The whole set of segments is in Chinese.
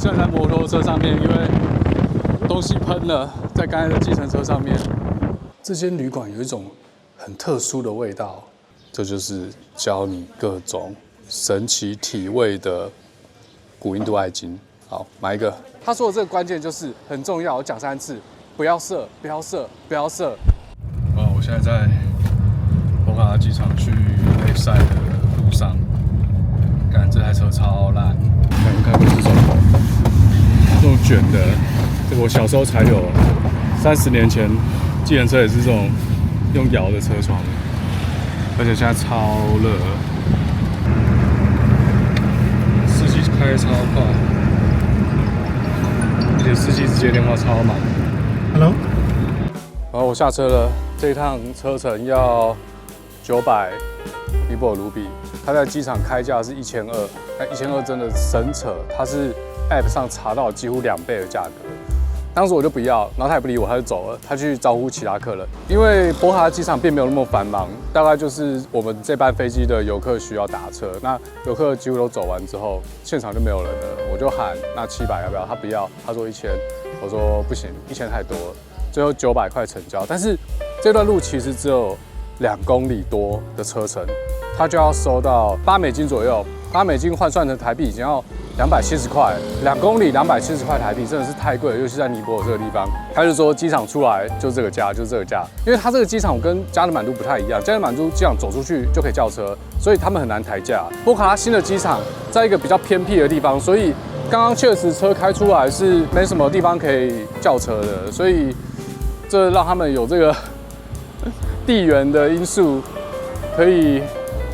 现在在摩托车上面，因为东西喷了，在刚才的计程车上面。这间旅馆有一种很特殊的味道，这就是教你各种神奇体味的古印度爱金。好，买一个。他说的这个关键就是很重要，我讲3次，不要射，不要射，不要射。我现在在博卡拉机场去雷塞的路上，看这台车超烂，看该不是这种卷的，这个我小时候才有，30年前计程车也是这种用摇的车窗，而且现在超热，司机开超快，而且司机直接电话超满。Hello。然后我下车了，这一趟车程要900尼泊尔卢比，它在机场开价是1200，那1200真的神扯，它是 App 上查到几乎2倍的价格。当时我就不要，然后他也不理我，他就走了，他去招呼其他客人。因为博卡拉机场并没有那么繁忙，大概就是我们这班飞机的游客需要打车，那游客几乎都走完之后，现场就没有人了。我就喊那700要不要？他不要，他说1000，我说不行，1000太多了。最后900块成交，但是这段路其实只有2公里多的车程，他就要收到8美金左右，8美金换算成台币已经要270块，2公里270块台币，真的是太贵了，尤其在尼泊尔这个地方。他就说机场出来就这个价，就是这个价，因为他这个机场跟加德满都不太一样，加德满都机场走出去就可以叫车，所以他们很难抬价。波卡拉新的机场在一个比较偏僻的地方，所以刚刚确实车开出来是没什么地方可以叫车的，所以这让他们有这个地缘的因素，可以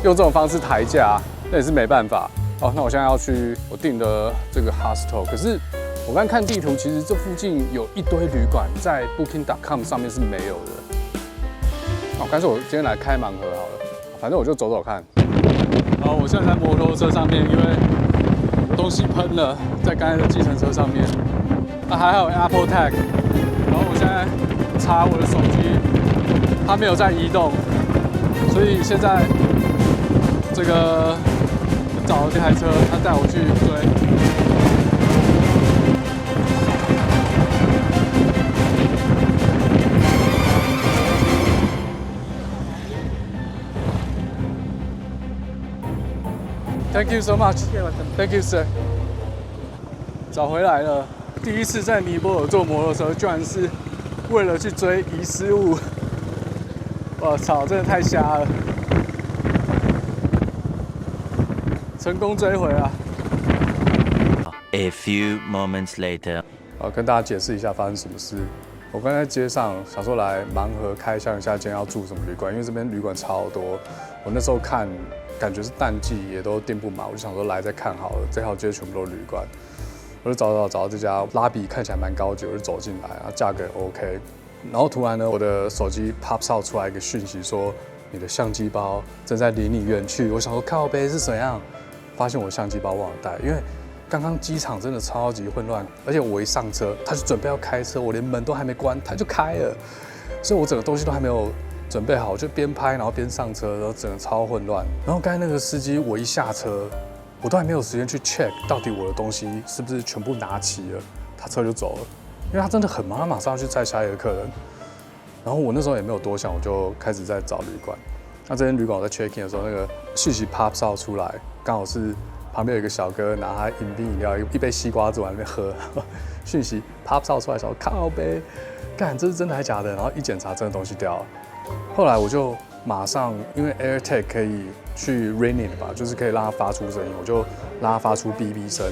用这种方式抬价，那也是没办法。哦，那我现在要去我订的这个 hostel， 可是我刚看地图，其实这附近有一堆旅馆，在 Booking.com 上面是没有的。哦，干脆我今天来开盲盒好了，反正我就走走看。好，我现在在摩托车上面，因为东西喷了，在刚才的计程车上面。啊，还好 Apple Tag， 然后我现在插我的手机，它没有在移动，所以现在这个。找了这台车，他带我去追。Thank you so much. Thank you, sir. 找回来了，第一次在尼泊尔坐摩托车，居然是为了去追遗失物。我操，真的太瞎了！成功追回啊 ！A few moments later， 好，跟大家解释一下发生什么事。我刚才街上想说来盲盒开箱一下，今天要住什么旅馆，因为这边旅馆超多。我那时候看，感觉是淡季，也都订不满，我就想说来再看好了。这条街全部都是旅馆，我就找到这家拉比看起来蛮高级，我就走进来，然后价格也 OK。然后突然呢，我的手机 pops out 出来一个讯息说，你的相机包正在离你远去。我想说靠北是怎样？发现我相机包忘了带，因为刚刚机场真的超级混乱，而且我一上车，他就准备要开车，我连门都还没关，他就开了，所以我整个东西都还没有准备好，我就边拍然后边上车，然后整个超混乱。然后刚才那个司机，我一下车，我都还没有时间去 check 到底我的东西是不是全部拿齐了，他车就走了，因为他真的很忙，他马上要去载下一个客人。然后我那时候也没有多想，我就开始在找旅馆。那这间旅馆我在 check in 的时候，那个讯息 pops out 出来。刚好是旁边有一个小哥拿他饮料一杯西瓜汁往那边喝，讯息 pop out 出来，想说靠杯，干这是真的还假的？然后一检查，真的东西掉了。后来我就马上，因为 AirTag 可以去 ringing 吧，就是可以让它发出声音，我就让它发出哔哔声。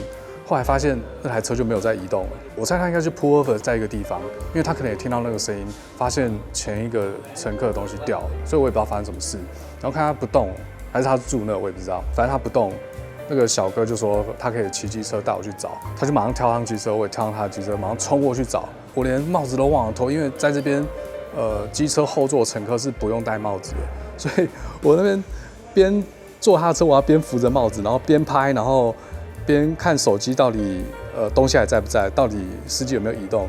后来发现那台车就没有在移动了，我猜他应该是 pull over 在一个地方，因为他可能也听到那个声音，发现前一个乘客的东西掉了，所以我也不知道发生什么事。然后看他不动。还是他住那，我也不知道。反正他不动，那个小哥就说他可以骑机车带我去找，他就马上跳上机车，我也跳上他的机车，马上冲过去找。我连帽子都忘了脱，因为在这边，机车后座乘客是不用戴帽子的，所以我那边边坐他的车，我要边扶着帽子，然后边拍，然后边看手机到底东西还在不在，到底司机有没有移动。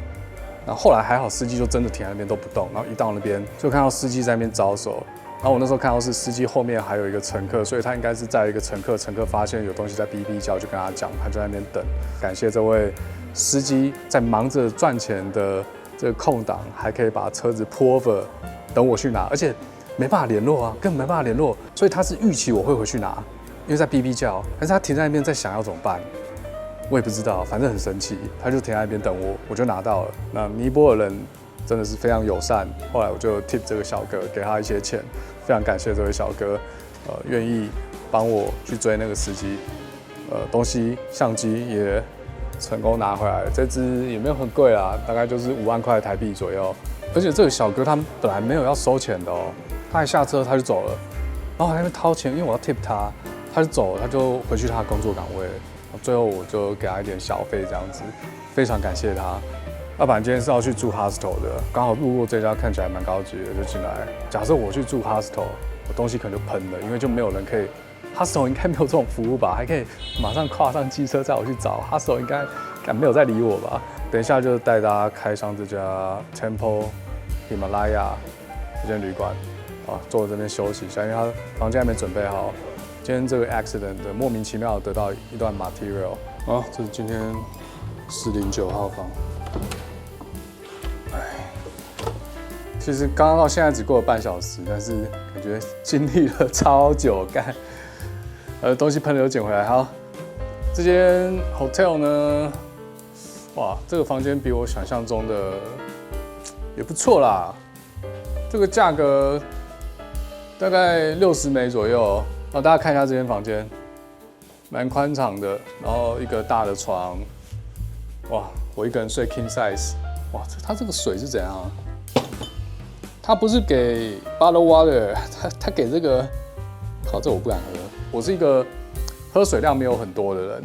然后后来还好，司机就真的停在那边都不动，然后一到那边就看到司机在那边招手。然后我那时候看到是司机后面还有一个乘客，所以他应该是在一个乘客发现有东西在哔哔叫，就跟他讲，他就在那边等。感谢这位司机在忙着赚钱的这个空档，还可以把车子 pull over 等我去拿，而且没办法联络啊，根本没办法联络，所以他是预期我会回去拿，因为在哔哔叫，但是他停在那边在想要怎么办。我也不知道，反正很神奇，他就停在那边等我，我就拿到了。那尼泊尔人真的是非常友善，后来我就 tip 这个小哥，给他一些钱，非常感谢这位小哥，愿意帮我去追那个司机，东西相机也成功拿回来，这支也没有很贵啦，大概就是5万块台币左右。而且这个小哥他本来没有要收钱的哦，他一下车他就走了，然后还在那边掏钱，因为我要 tip 他，他就走了，他就回去他的工作岗位。最后我就给他一点小费，这样子，非常感谢他。要不然今天是要去住 hostel 的，刚好路过这家看起来蛮高级的，就进来。假设我去住 hostel， 我东西可能就喷了，因为就没有人可以 hostel 应该没有这种服务吧？还可以马上跨上机车载我去找 hostel， 应该没有在理我吧？等一下就带大家开上这家 Temple Himalaya 这间旅馆，啊，坐在这边休息一下，因为他房间还没准备好。今天这个 accident 的莫名其妙得到一段 material， 啊，这是今天409号房。其实刚刚到现在只过了半小时，但是感觉经历了超久，干，东西喷了又捡回来。好，这间 hotel 呢，哇，这个房间比我想象中的也不错啦，这个价格大概60美左右。大家看一下这间房间，蛮宽敞的，然后一个大的床，哇，我一个人睡 king size， 哇，它这个水是怎样啊？它不是给 bottled water， 它给这个，靠，这我不敢喝。我是一个喝水量没有很多的人，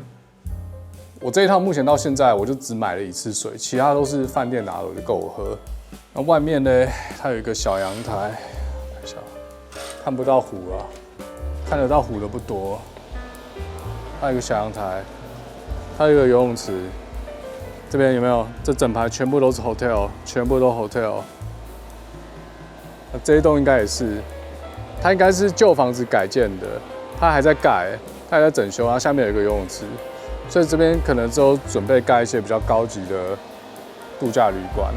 我这一趟目前到现在我就只买了1次水，其他都是饭店拿的，就够我喝。那外面呢，它有一个小阳台，看一下，看不到湖啊。看得到湖的不多，它有一个小阳台，它有一个游泳池，这边有没有？这整排全部都是 hotel， 全部都 hotel。这一栋应该也是，它应该是旧房子改建的，它还在盖，它还在整修，它下面有一个游泳池，所以这边可能之后准备盖一些比较高级的度假旅馆。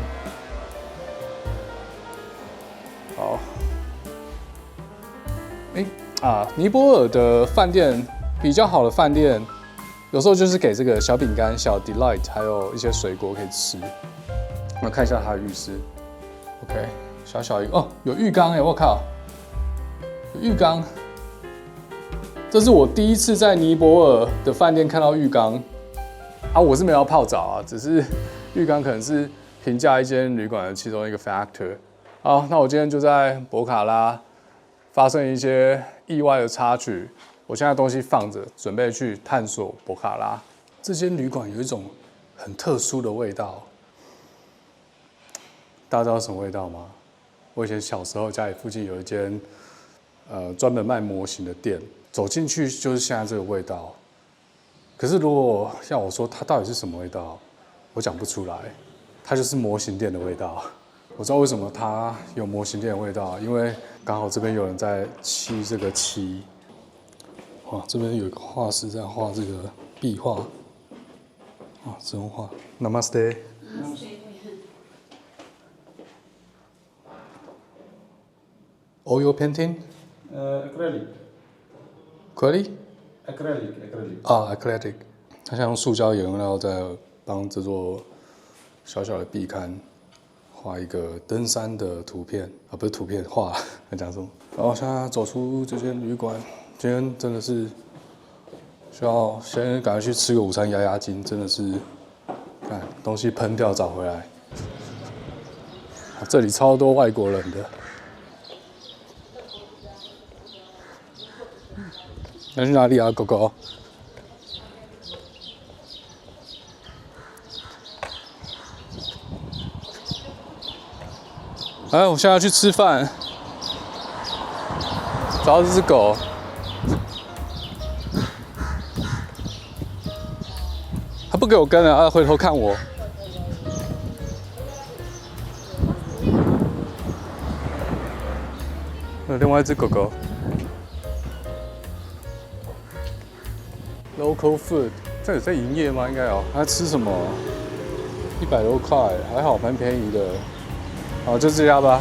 好，尼泊尔的饭店比较好的饭店，有时候就是给这个小饼干、小 delight， 还有一些水果可以吃。我们看一下它的浴室 ，OK， 小一个哦，有浴缸哎，我靠，有浴缸。这是我第一次在尼泊尔的饭店看到浴缸啊！我是没有要泡澡啊，只是浴缸可能是评价一间旅馆的其中一个 factor。好，那我今天就在博卡拉发生一些意外的插曲，我现在东西放着，准备去探索博卡拉。这间旅馆有一种很特殊的味道，大家知道什么味道吗？我以前小时候家里附近有一间专门卖模型的店，走进去就是现在这个味道。可是如果像我说它到底是什么味道，我讲不出来，它就是模型店的味道。我知道为什么它有模型店的味道，因为刚好这边有人在漆这个漆。哇，这边有一个画师在画这个壁画。啊，这种画。Namaste。Oil painting? Acrylic. Acrylic? Acrylic. 啊 ，acrylic。他想用塑胶颜料在帮这座小小的壁龛画一个登山的图片啊，不是图片，画。在讲什么？然后现在走出这间旅馆，今天真的是需要先赶快去吃个午餐压压惊，真的是，看东西喷掉找回来。这里超多外国人的。要去哪里啊，狗狗？哎，我现在要去吃饭。找到这只狗，它不给我跟了，它回头看我。另外一只狗狗。Local food， 这有在营业吗？应该有。它吃什么？100多块，还好，蛮便宜的。好，就这家吧。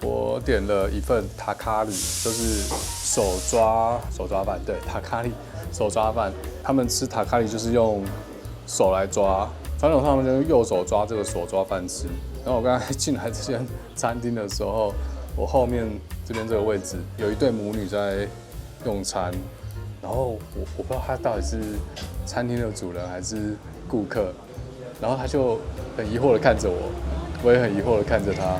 我点了一份塔卡里，就是手抓饭，对，塔卡里手抓饭。他们吃塔卡里就是用手来抓，传统上他们就用右手抓这个手抓饭吃。然后我刚才进来这间餐厅的时候，我后面这边这个位置有一对母女在用餐，然后我不知道他到底是餐厅的主人还是顾客，然后他就很疑惑的看着我，我也很疑惑的看着他。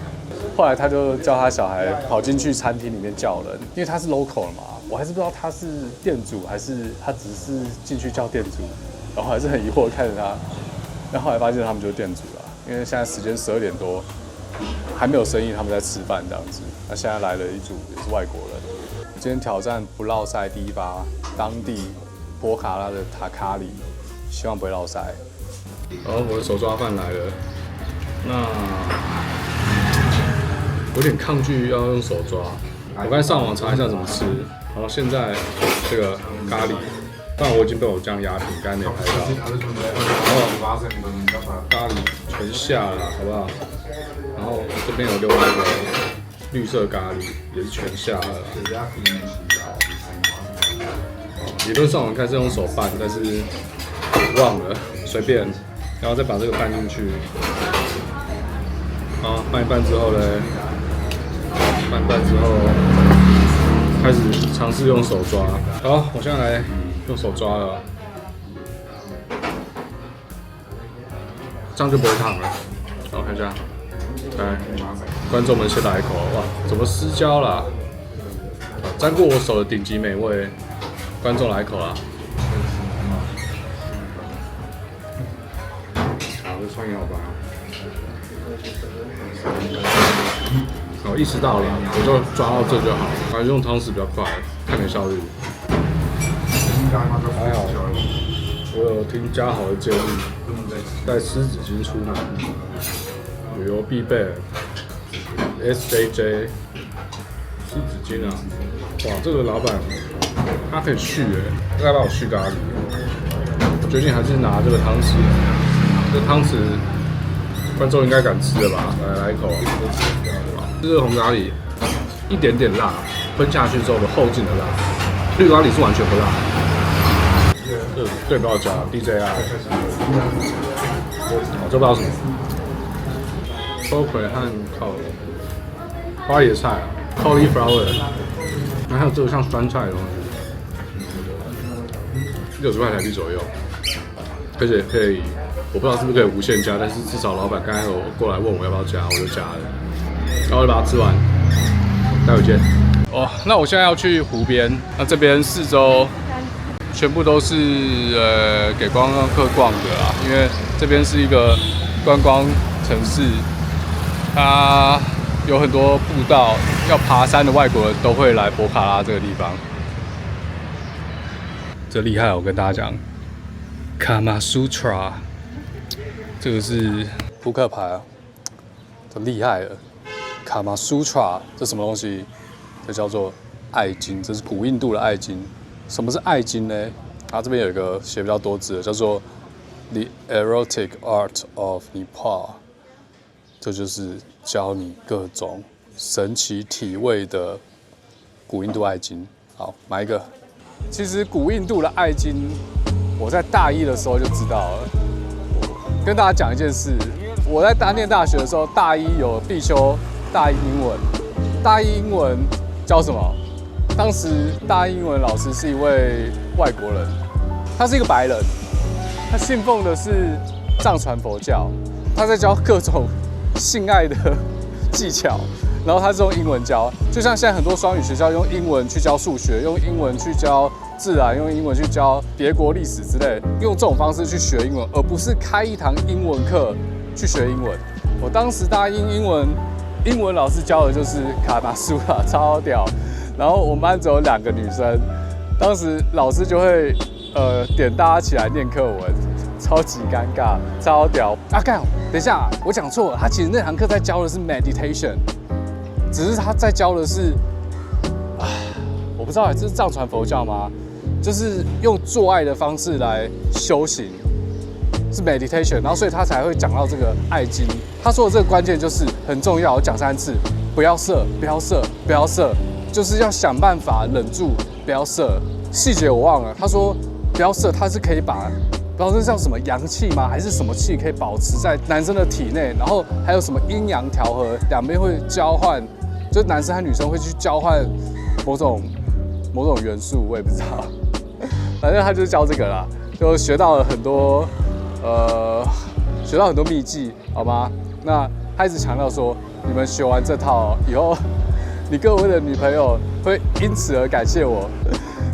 后来他就叫他小孩跑进去餐厅里面叫人，因为他是 local 的嘛，我还是不知道他是店主还是他只是进去叫店主，然后还是很疑惑的看着他，然后后来发现他们就是店主了，因为现在时间12点多，还没有生意，他们在吃饭这样子。那现在来了一组也是外国人，今天挑战不落塞第一把当地波卡拉的塔卡里，希望不会落塞。然后我的手抓饭来了，那有点抗拒要用手抓，我刚才上网查一下怎么吃，然后现在这个咖喱，当然我已经被我这样压平，刚才没拍到，然后咖喱全下了，好不好？然后这边有另外一个绿色咖喱，也是全下了。理论上我应该是用手拌，但是忘了，随便，然后再把这个拌进去。好，拌一拌之后呢，拌一拌之后开始尝试用手抓。好，我现在来用手抓了，这样就不会烫了。好，看一下，来，观众们先来一口，哇，怎么失焦啦？沾过我手的顶级美味，观众来一口啦。好，这蒜苗吧。好，意识到了，我就抓到这就好，还是用汤匙比较快，看点效率。还好，我有听嘉豪的建议，带湿纸巾出门，旅游必备 SJJ 湿纸巾啊！哇，这个老板他可以续他可以帮我续咖喱。我决定还是拿这个汤匙，这汤匙观众应该敢吃的吧？来一口，这个红咖喱一点点辣，喷下去之后的后劲的辣，绿咖喱是完全不辣。这对标加 DJI， 我这不知道什么，秋葵和花椰菜 cauliflower， 还有这个像酸菜的东西，60块台币左右，而且可以，我不知道是不是可以无限加，但是至少老板刚才有过来问我要不要加，我就加了，然后就把它吃完，待会见。哦，那我现在要去湖边，那这边四周全部都是给观光客逛的啦，因为这边是一个观光城市，它有很多步道，要爬山的外国人都会来博卡拉这个地方。这厉害，我跟大家讲 ，Kama Sutra， 这个是扑克牌啊，这厉害了。Kama Sutra 这什么东西？这叫做爱经，这是古印度的爱经。什么是爱经呢？它这边有一个写比较多字的，叫做 The Erotic Art of Nepal， 这就是教你各种神奇体位的古印度爱经。好，买一个。其实古印度的爱经，我在大一的时候就知道了。跟大家讲一件事，我在念大学的时候，大一有必修大一英文，大一英文教什么？当时大一英文老师是一位外国人，他是一个白人，他信奉的是藏传佛教，他在教各种性爱的技巧，然后他是用英文教，就像现在很多双语学校用英文去教数学，用英文去教自然，用英文去教别国历史之类，用这种方式去学英文，而不是开一堂英文课去学英文。我当时大一英文老师教的就是卡马苏拉，超屌。然后我们班只有2个女生，当时老师就会点大家起来念课文，超级尴尬，超屌啊！干，等一下，我讲错了，他其实那堂课在教的是 meditation，只是他在教的是，我不知道这是藏传佛教吗？就是用做爱的方式来修行，是 meditation， 然后所以他才会讲到这个爱经。他说的这个关键就是很重要，我讲3次，不要射，不要射，不要射，就是要想办法忍住，不要射。细节我忘了，他说不要射，他是可以把。不知道这叫什么阳气吗？还是什么气可以保持在男生的体内？然后还有什么阴阳调和，两边会交换，就是男生和女生会去交换某种元素，我也不知道。反正他就是教这个啦，就学到了很多学到很多秘技，好吗？那他一直强调说，你们学完这套以后，你各位的女朋友会因此而感谢我。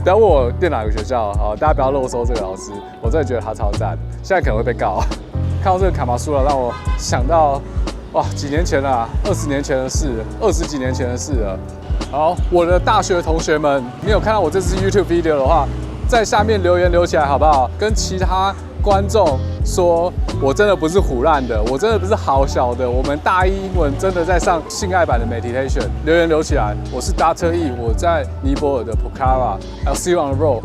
不要问我念哪个学校啊！大家不要漏收这个老师，我真的觉得他超赞。现在可能会被告。看到这个卡马苏拉，让我想到，哇，几年前了，20年前的事，20几年前的事了。好，我的大学同学们，你有看到我这支 YouTube video 的话，在下面留言留起来好不好？跟其他观众说，我真的不是唬烂的，我真的不是好小的，我们大一英文真的在上性爱版的 meditation， 留言留起来。我是 Dr. E， 我在尼泊尔的 Pokhara。I'll see you on the road。